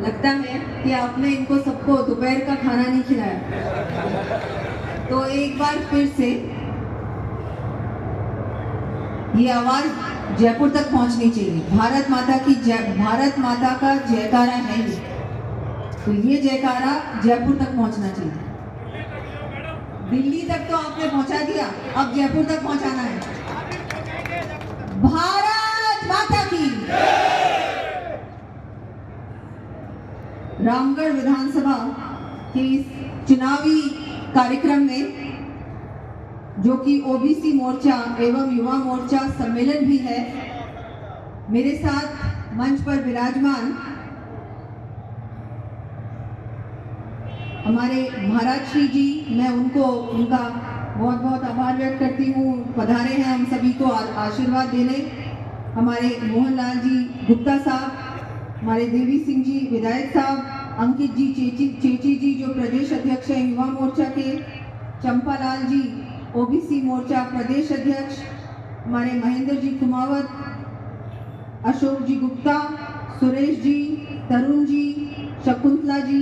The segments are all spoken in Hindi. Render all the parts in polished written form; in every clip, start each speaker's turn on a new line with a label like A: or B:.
A: लगता है कि आपने इनको सबको दोपहर का खाना नहीं खिलाया। तो एक बार फिर से ये आवाज जयपुर तक पहुंचनी चाहिए। भारत माता की भारत माता का जयकारा है ये, तो ये जयकारा जयपुर तक पहुंचना चाहिए। दिल्ली तक तो आपने पहुंचा दिया, अब जयपुर तक पहुंचाना है। भारत माता की। रामगढ़ विधानसभा के इस चुनावी कार्यक्रम में, जो कि ओबीसी मोर्चा एवं युवा मोर्चा सम्मेलन भी है, मेरे साथ मंच पर विराजमान हमारे महाराज श्री जी, मैं उनका बहुत बहुत आभार व्यक्त करती हूँ। पधारे हैं हम सभी को आशीर्वाद देने। हमारे मोहनलाल जी गुप्ता साहब, हमारे देवी सिंह जी विधायक साहब, अंकित जी चेची जी जो प्रदेश अध्यक्ष हैं युवा मोर्चा के, चंपालाल जी ओबीसी मोर्चा प्रदेश अध्यक्ष, हमारे महेंद्र जी कुमावत, अशोक जी गुप्ता, सुरेश जी, तरुण जी, शकुंतला जी,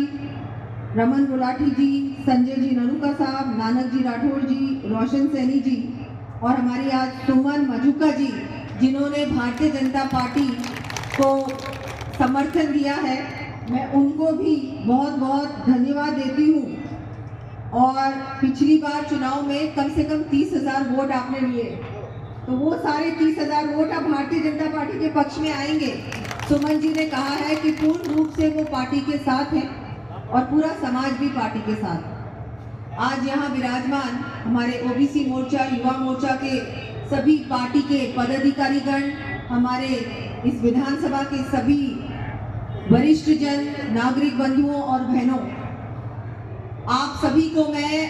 A: रमन गुलाटी जी, संजय जी नरूका साहब, नानक जी राठौर जी, रोशन सैनी जी और हमारी आज सुमन मजुका जी, जिन्होंने भारतीय जनता पार्टी को समर्थन दिया है, मैं उनको भी बहुत बहुत धन्यवाद देती हूँ। और पिछली बार चुनाव में कम से कम 30,000 वोट आपने लिए, तो वो सारे 30,000 वोट अब भारतीय जनता पार्टी के पक्ष में आएंगे। सुमन जी ने कहा है कि पूर्ण रूप से वो पार्टी के साथ हैं और पूरा समाज भी पार्टी के साथ। आज यहाँ विराजमान हमारे ओबीसी मोर्चा युवा मोर्चा के सभी पार्टी के पदाधिकारीगण, हमारे इस विधानसभा के सभी वरिष्ठ जन, नागरिक बंधुओं और बहनों, आप सभी को मैं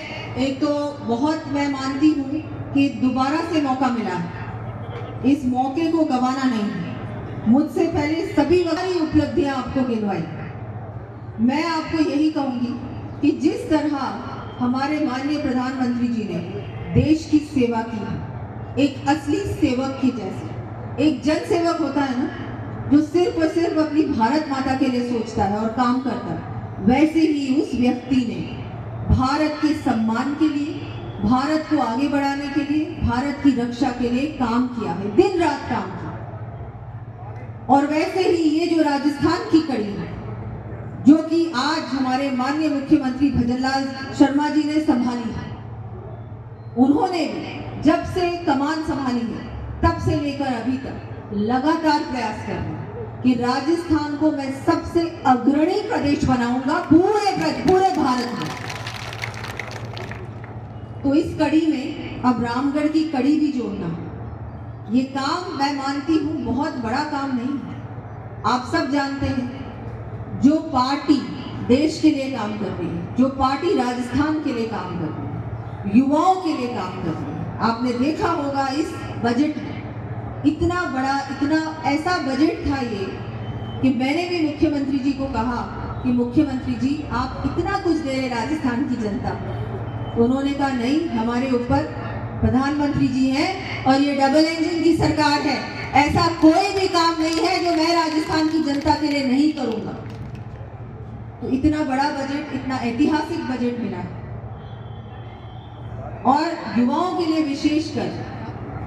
A: बहुत मानती हूँ कि दोबारा से मौका मिला है। इस मौके को गंवाना नहीं है। मुझसे पहले सभी बड़ी उपलब्धियां आपको गिनवाई। मैं आपको यही कहूंगी कि जिस तरह हमारे माननीय प्रधानमंत्री जी ने देश की सेवा की, एक असली सेवक की जैसे, एक जन सेवक होता है ना, जो सिर्फ और सिर्फ अपनी भारत माता के लिए सोचता है और काम करता है, वैसे ही उस व्यक्ति ने भारत के सम्मान के लिए, भारत को आगे बढ़ाने के लिए, भारत की रक्षा के लिए काम किया है, दिन रात काम किया। और वैसे ही ये जो राजस्थान की कड़ी है, जो कि आज हमारे माननीय मुख्यमंत्री भजनलाल शर्मा जी ने संभाली है, उन्होंने जब से कमान संभाली है तब से लेकर अभी तक लगातार प्रयास कर रहे हैं कि राजस्थान को मैं सबसे अग्रणी प्रदेश बनाऊंगा पूरे भारत में। तो इस कड़ी में अब रामगढ़ की कड़ी भी जोड़ना है। ये काम मैं मानती हूँ बहुत बड़ा काम नहीं है। आप सब जानते हैं, जो पार्टी देश के लिए काम कर रही है, जो पार्टी राजस्थान के लिए काम कर रही है, युवाओं के लिए काम कर रही है, आपने देखा होगा इस बजट में इतना बड़ा, इतना ऐसा बजट था ये कि मैंने भी मुख्यमंत्री जी को कहा कि मुख्यमंत्री जी आप इतना कुछ दे रहे राजस्थान की जनता को। उन्होंने कहा नहीं, हमारे ऊपर प्रधानमंत्री जी हैं और ये डबल इंजन की सरकार है, ऐसा कोई भी काम नहीं है जो मैं राजस्थान की जनता के लिए नहीं करूंगा। तो इतना बड़ा बजट, इतना ऐतिहासिक बजट मिला है। और युवाओं के लिए विशेषकर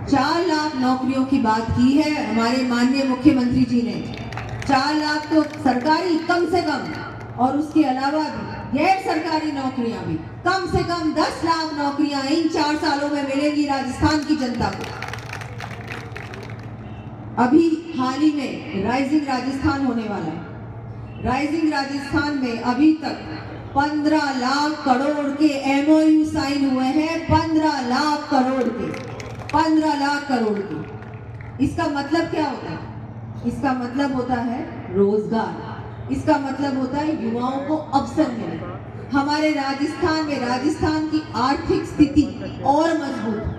A: 4 लाख नौकरियों की बात की है हमारे माननीय मुख्यमंत्री जी ने। 4 लाख तो सरकारी कम से कम, और उसके अलावा भी गैर सरकारी नौकरियां भी कम से कम 10 लाख नौकरियां इन 4 सालों में मिलेंगी राजस्थान की जनता को। अभी हाल ही में राइजिंग राजस्थान होने वाला है। राइजिंग राजस्थान में अभी तक 15 लाख करोड़ के MOU साइन हुए हैं। 15 लाख करोड़ के, 15 लाख करोड़ के। इसका मतलब क्या होता है? इसका मतलब होता है रोजगार। इसका मतलब होता है युवाओं को अवसर मिले। हमारे राजस्थान में, राजस्थान की आर्थिक स्थिति और मजबूत है।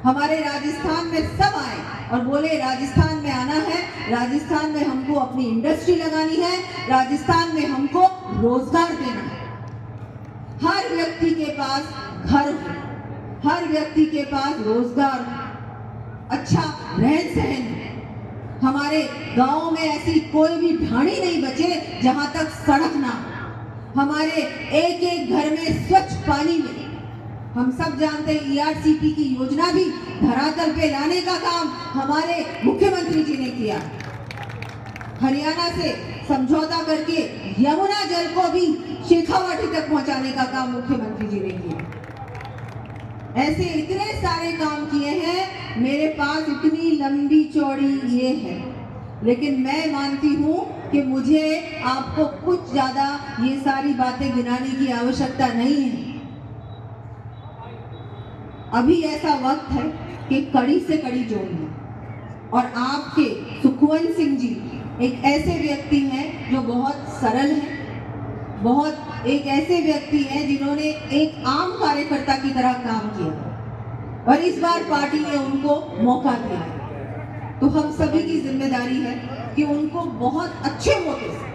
A: हमारे राजस्थान में सब आए और बोले राजस्थान में आना है, राजस्थान में हमको अपनी इंडस्ट्री लगानी है, राजस्थान में हमको रोजगार देना है। हर व्यक्ति के पास घर हो, हर व्यक्ति के पास रोजगार, अच्छा रहन सहन, हमारे गांव में ऐसी कोई भी ढाणी नहीं बचे जहां तक सड़क ना हो। हमारे एक एक घर में स्वच्छ पानी मिले। हम सब जानते हैं ERCP की योजना भी धरातल पे लाने का काम हमारे मुख्यमंत्री जी ने किया। हरियाणा से समझौता करके यमुना जल को भी शेखावाटी तक पहुंचाने का काम मुख्यमंत्री जी ने किया। ऐसे इतने सारे काम किए हैं, मेरे पास इतनी लंबी चौड़ी ये है, लेकिन मैं मानती हूँ कि मुझे आपको कुछ ज्यादा ये सारी बातें गिनाने की आवश्यकता नहीं है। अभी ऐसा वक्त है कि कड़ी से कड़ी जोड़ना, और आपके सुखवंत सिंह जी एक ऐसे व्यक्ति हैं जो बहुत सरल हैं, बहुत एक ऐसे व्यक्ति हैं जिन्होंने एक आम कार्यकर्ता की तरह काम किया, और इस बार पार्टी ने उनको मौका दिया। तो हम सभी की जिम्मेदारी है कि उनको बहुत अच्छे मौके से,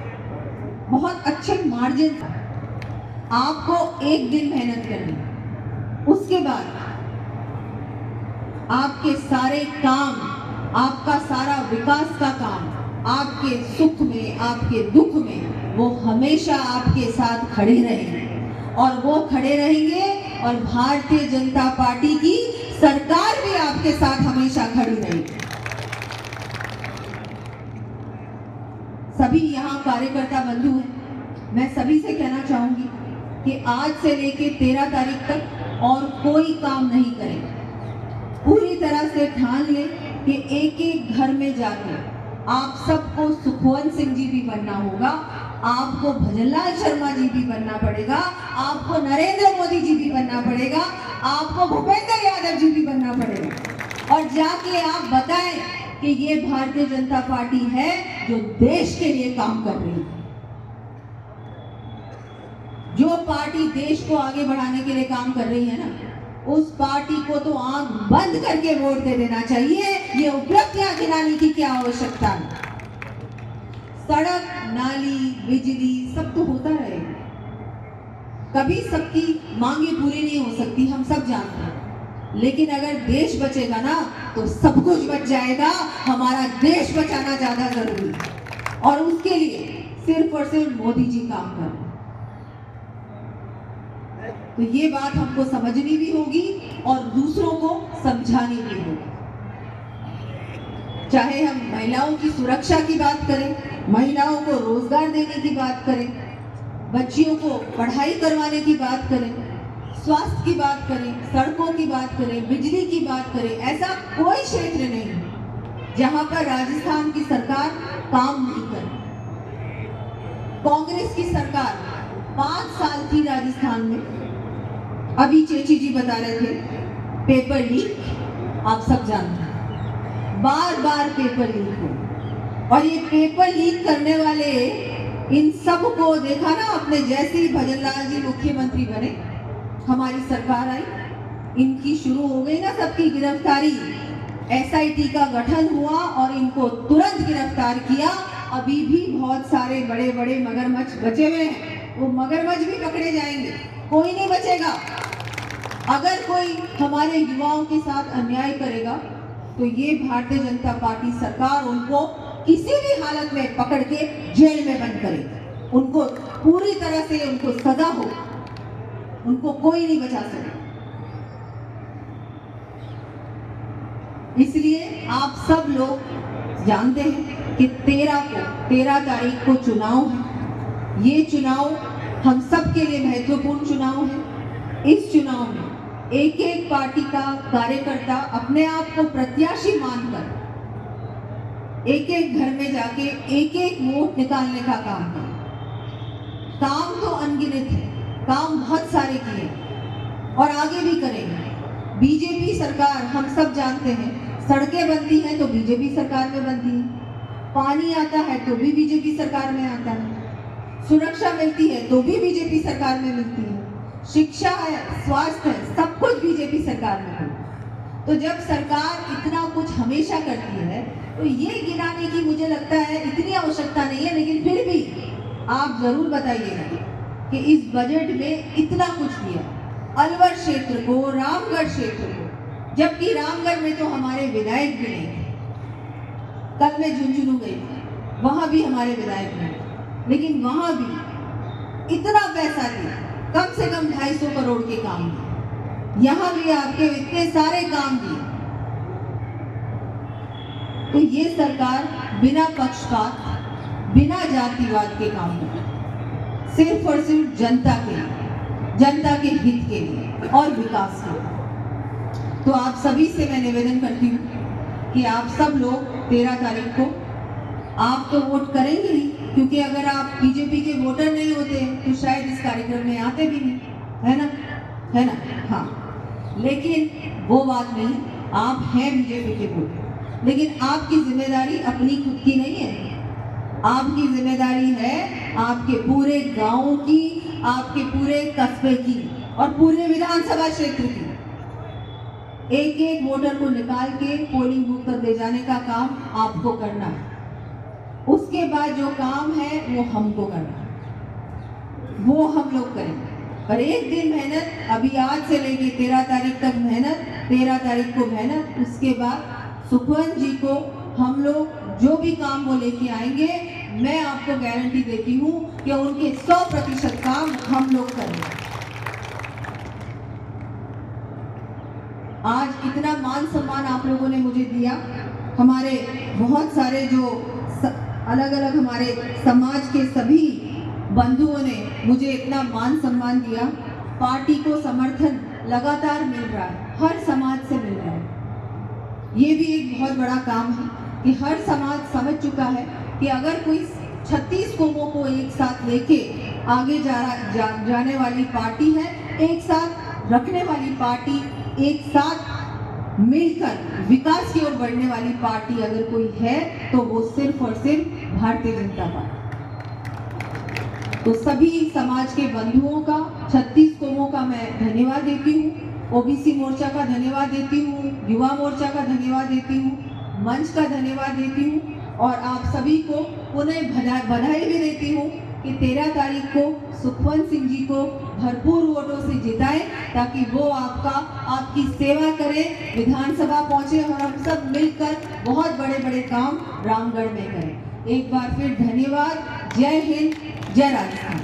A: बहुत अच्छे मार्जिन से आपको एक दिन मेहनत करनी, उसके बाद आपके सारे काम, आपका सारा विकास का काम, आपके सुख में, आपके दुख में वो हमेशा आपके साथ खड़े रहेंगे, और वो खड़े रहेंगे, और भारतीय जनता पार्टी की सरकार भी आपके साथ हमेशा खड़ी रहेगी। सभी यहाँ कार्यकर्ता बंधु हैं, मैं सभी से कहना चाहूंगी कि आज से लेके 13 तारीख तक और कोई काम नहीं करें। पूरी तरह से ठान ले कि एक एक घर में जाकर आप सबको सुखवंत सिंह जी भी बनना होगा, आपको भजनलाल शर्मा जी भी बनना पड़ेगा, आपको नरेंद्र मोदी जी भी बनना पड़ेगा, आपको भूपेंद्र यादव जी भी बनना पड़ेगा, और जाके आप बताएं कि ये भारतीय जनता पार्टी है जो देश के लिए काम कर रही है। जो पार्टी देश को आगे बढ़ाने के लिए काम कर रही है ना, उस पार्टी को तो आंख बंद करके वोट दे देना चाहिए। ये उपलब्धियां गिनाने की क्या आवश्यकता है। सड़क, नाली, बिजली सब तो होता रहेगा, कभी सबकी मांगे पूरी नहीं हो सकती, हम सब जानते हैं, लेकिन अगर देश बचेगा ना तो सब कुछ बच जाएगा। हमारा देश बचाना ज्यादा जरूरी है, और उसके लिए सिर्फ और सिर्फ मोदी जी काम कर रहे हैं। तो ये बात हमको समझनी भी होगी और दूसरों को समझानी भी होगी। चाहे हम महिलाओं की सुरक्षा की बात करें, महिलाओं को रोजगार देने की बात करें, बच्चियों को पढ़ाई करवाने की बात करें, स्वास्थ्य की बात करें, सड़कों की बात करें, बिजली की बात करें, ऐसा कोई क्षेत्र नहीं है जहां पर राजस्थान की सरकार काम नहीं करे। कांग्रेस की सरकार 5 साल थी राजस्थान में। अभी चेची जी बता रहे थे पेपर लीक, आप सब जानते हैं, बार बार पेपर लीक हो, और ये पेपर लीक करने वाले इन सब को देखा ना अपने, जैसे ही भजनलाल जी मुख्यमंत्री बने, हमारी सरकार आई, इनकी शुरू हो गई ना सबकी गिरफ्तारी। SIT का गठन हुआ और इनको तुरंत गिरफ्तार किया। अभी भी बहुत सारे बड़े बड़े मगरमच्छ बचे हुए हैं, वो मगरमच्छ भी पकड़े जाएंगे, कोई नहीं बचेगा। अगर कोई हमारे युवाओं के साथ अन्याय करेगा तो ये भारतीय जनता पार्टी सरकार उनको किसी भी हालत में पकड़ के जेल में बंद करेगी, उनको पूरी तरह से उनको सजा हो, उनको कोई नहीं बचा सके। इसलिए आप सब लोग जानते हैं कि 13 तारीख को चुनाव है। ये चुनाव हम सब के लिए महत्वपूर्ण चुनाव है। इस चुनाव में एक एक पार्टी का कार्यकर्ता अपने आप को प्रत्याशी मानकर एक एक घर में जाके एक एक वोट निकालने का काम करे। काम तो अनगिनत है, काम बहुत सारे किए और आगे भी करेंगे। बीजेपी सरकार हम सब जानते हैं, सड़कें बनती हैं तो बीजेपी सरकार में बनती है, पानी आता है तो भी बीजेपी सरकार में आता है, सुरक्षा मिलती है तो भी बीजेपी सरकार में मिलती है, शिक्षा है, स्वास्थ्य है, सब कुछ बीजेपी सरकार में है। तो जब सरकार इतना कुछ हमेशा करती है तो ये गिनाने की मुझे लगता है इतनी आवश्यकता नहीं है, लेकिन फिर भी आप जरूर बताइएगा कि इस बजट में इतना कुछ दिया अलवर क्षेत्र को, रामगढ़ क्षेत्र को, जबकि रामगढ़ में तो हमारे विधायक भी नहीं थे। कल मैं झुंझुनू गई, वहाँ भी हमारे विधायक ने, लेकिन वहाँ भी इतना पैसा दिया, कम से कम 250 करोड़ के काम दिए। यहाँ भी आपके इतने सारे काम दिए। तो ये सरकार बिना पक्षपात, बिना जातिवाद के काम कर रही है, सिर्फ और सिर्फ जनता के लिए, जनता के हित के लिए और विकास के लिए। तो आप सभी से मैं निवेदन करती हूँ कि आप सब लोग 13 तारीख को आप तो वोट करेंगे ही, क्योंकि अगर आप बीजेपी के वोटर नहीं होते तो शायद इस कार्यक्रम में आते भी नहीं, है ना, है ना? हाँ, लेकिन वो बात नहीं, आप हैं बीजेपी के वोटर, लेकिन आपकी जिम्मेदारी अपनी खुद की नहीं है। आपकी जिम्मेदारी है आपके पूरे गांव की, आपके पूरे कस्बे की और पूरे विधानसभा क्षेत्र की। एक एक वोटर को निकाल के पोलिंग बूथ तक ले जाने का काम आपको करना है। उसके बाद जो काम है वो हमको करना है, वो हम लोग करेंगे। पर एक दिन मेहनत, अभी आज से लेके 13 तारीख तक मेहनत, 13 तारीख को मेहनत, उसके बाद सुखवंत जी को हम लोग जो भी काम वो लेके आएंगे, मैं आपको गारंटी देती हूँ कि उनके 100% काम हम लोग करेंगे। आज इतना मान सम्मान आप लोगों ने मुझे दिया, हमारे बहुत सारे जो अलग अलग हमारे समाज के सभी बंधुओं ने मुझे इतना मान सम्मान दिया। पार्टी को समर्थन लगातार मिल रहा है, हर समाज से मिल रहा है। ये भी एक बहुत बड़ा काम है कि हर समाज समझ चुका है कि अगर कोई 36 कौमों को एक साथ लेके आगे जाने वाली पार्टी है, एक साथ रखने वाली पार्टी, एक साथ मिलकर विकास की ओर बढ़ने वाली पार्टी अगर कोई है तो वो सिर्फ और सिर्फ भारतीय जनता पार्टी। तो सभी समाज के बंधुओं का, 36 कौमों का मैं धन्यवाद देती हूँ। ओबीसी मोर्चा का धन्यवाद देती हूँ, युवा मोर्चा का धन्यवाद देती हूँ, मंच का धन्यवाद देती हूँ और आप सभी को पुनः बधाई भी देती हूँ कि 13 तारीख को सुखवंत सिंह जी को भरपूर वोटों से जिताएं, ताकि वो आपकी सेवा करें, विधानसभा पहुंचे और हम सब मिलकर बहुत बड़े बड़े काम रामगढ़ में करें। एक बार फिर धन्यवाद। जय हिंद, जय राजस्थान।